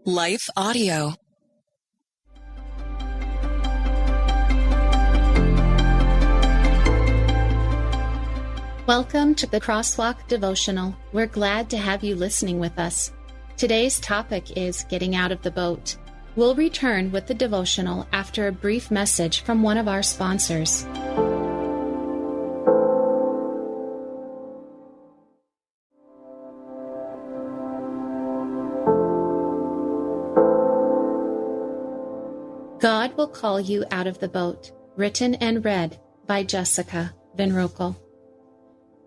Life Audio. Welcome to the Crosswalk Devotional. We're glad to have you listening with us. Today's topic is getting out of the boat. We'll return with the devotional after a brief message from one of our sponsors. God Will Call You Out of the Boat, written and read by Jessica Van Rokel.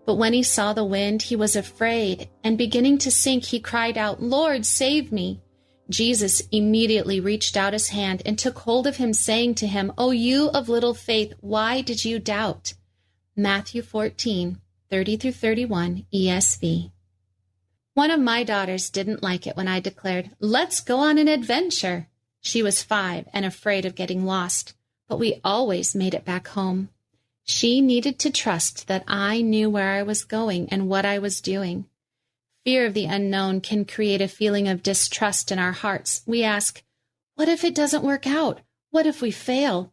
But when he saw the wind, he was afraid, and beginning to sink, he cried out, "Lord, save me!" Jesus immediately reached out his hand and took hold of him, saying to him, "O you of little faith, why did you doubt?" Matthew 14:30-31, ESV. One of my daughters didn't like it when I declared, "Let's go on an adventure." She was 5 and afraid of getting lost, but we always made it back home. She needed to trust that I knew where I was going and what I was doing. Fear of the unknown can create a feeling of distrust in our hearts. We ask, what if it doesn't work out? What if we fail?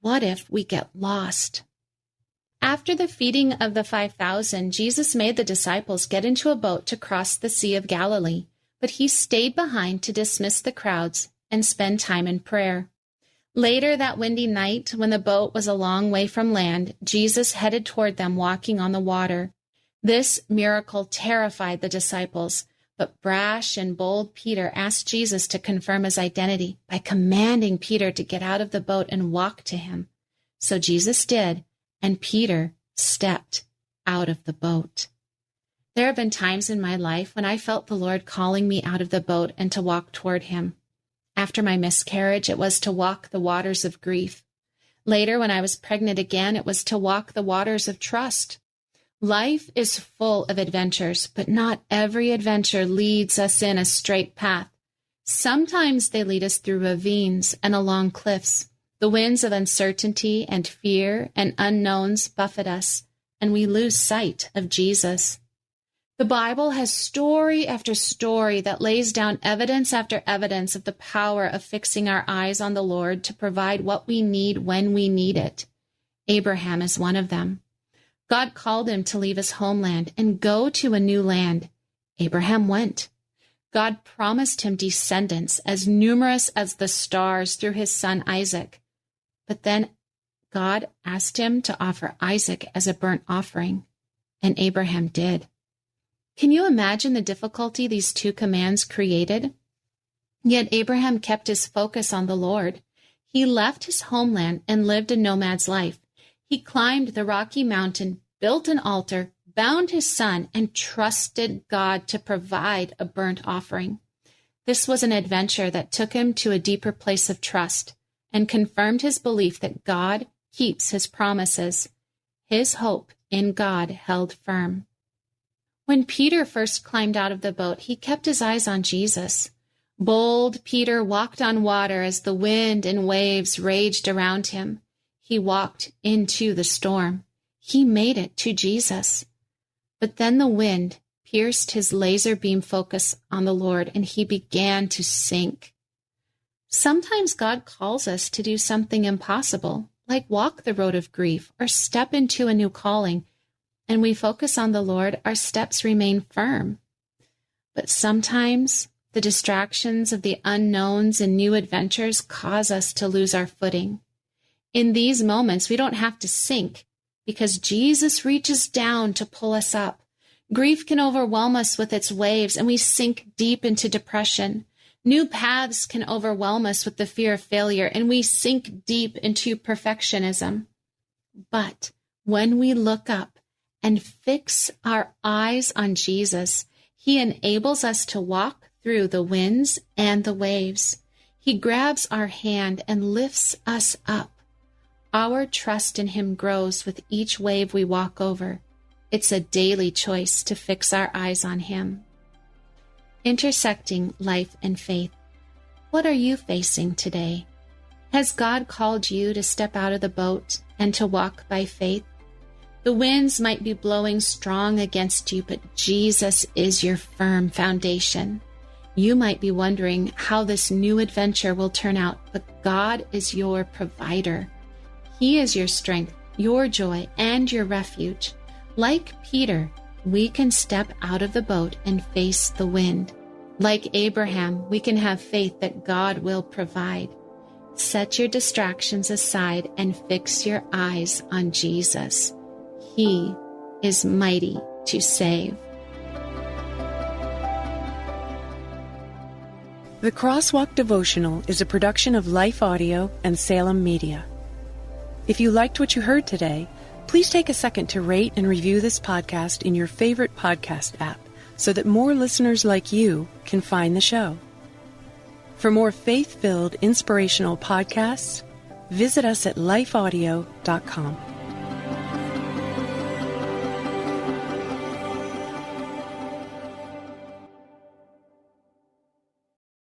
What if we get lost? After the feeding of the 5,000, Jesus made the disciples get into a boat to cross the Sea of Galilee, but he stayed behind to dismiss the crowds and spend time in prayer. Later that windy night, when the boat was a long way from land, Jesus headed toward them walking on the water. This miracle terrified the disciples, but brash and bold Peter asked Jesus to confirm his identity by commanding Peter to get out of the boat and walk to him. So Jesus did, and Peter stepped out of the boat. There have been times in my life when I felt the Lord calling me out of the boat and to walk toward him. After my miscarriage, it was to walk the waters of grief. Later, when I was pregnant again, it was to walk the waters of trust. Life is full of adventures, but not every adventure leads us in a straight path. Sometimes they lead us through ravines and along cliffs. The winds of uncertainty and fear and unknowns buffet us, and we lose sight of Jesus. The Bible has story after story that lays down evidence after evidence of the power of fixing our eyes on the Lord to provide what we need when we need it. Abraham is one of them. God called him to leave his homeland and go to a new land. Abraham went. God promised him descendants as numerous as the stars through his son Isaac. But then God asked him to offer Isaac as a burnt offering, and Abraham did. Can you imagine the difficulty these two commands created? Yet Abraham kept his focus on the Lord. He left his homeland and lived a nomad's life. He climbed the rocky mountain, built an altar, bound his son, and trusted God to provide a burnt offering. This was an adventure that took him to a deeper place of trust and confirmed his belief that God keeps his promises. His hope in God held firm. When Peter first climbed out of the boat, he kept his eyes on Jesus. Bold Peter walked on water as the wind and waves raged around him. He walked into the storm. He made it to Jesus. But then the wind pierced his laser beam focus on the Lord, and he began to sink. Sometimes God calls us to do something impossible, like walk the road of grief or step into a new calling. And we focus on the Lord, our steps remain firm. But sometimes the distractions of the unknowns and new adventures cause us to lose our footing. In these moments, we don't have to sink because Jesus reaches down to pull us up. Grief can overwhelm us with its waves, and we sink deep into depression. New paths can overwhelm us with the fear of failure, and we sink deep into perfectionism. But when we look up and fix our eyes on Jesus, he enables us to walk through the winds and the waves. He grabs our hand and lifts us up. Our trust in him grows with each wave we walk over. It's a daily choice to fix our eyes on him. Intersecting life and faith. What are you facing today? Has God called you to step out of the boat and to walk by faith? The winds might be blowing strong against you, but Jesus is your firm foundation. You might be wondering how this new adventure will turn out, but God is your provider. He is your strength, your joy, and your refuge. Like Peter, we can step out of the boat and face the wind. Like Abraham, we can have faith that God will provide. Set your distractions aside and fix your eyes on Jesus. He is mighty to save. The Crosswalk Devotional is a production of Life Audio and Salem Media. If you liked what you heard today, please take a second to rate and review this podcast in your favorite podcast app so that more listeners like you can find the show. For more faith-filled, inspirational podcasts, visit us at lifeaudio.com.